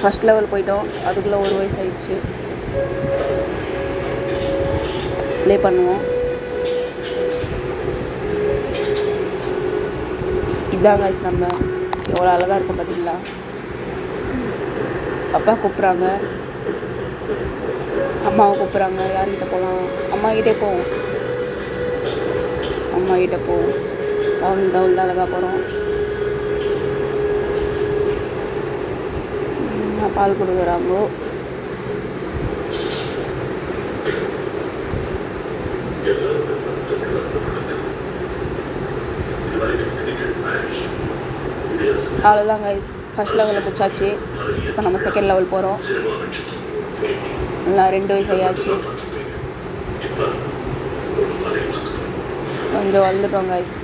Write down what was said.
First level போயிட்டோம். அதுக்குள்ளே 1 வயசு ஆயிடுச்சு. ப்ளே பண்ணுவோம். இதான் காய்ஸ் நம்ம எவ்வளோ அழகாக இருக்கும் பார்த்தீங்களா. அப்பா கூப்பிட்றாங்க, அம்மாவை கூப்பிட்றாங்க. யார்கிட்ட போகலாம்? அம்மாக்கிட்டே போவோம். அம்மாக்கிட்ட போவோம். தவுள் அழகாக போகிறோம். பால் கொடுக்குறாங்கோ. அவ்வளோதான் கைஸ், ஃபஸ்ட் லெவலில் முடிச்சாச்சு. இப்போ நம்ம செகண்ட் லெவல் போகிறோம். எல்லாம் 2 வயசு ஆயாச்சு. கொஞ்சம் வளர்ந்துட்டோம் கைஸ்.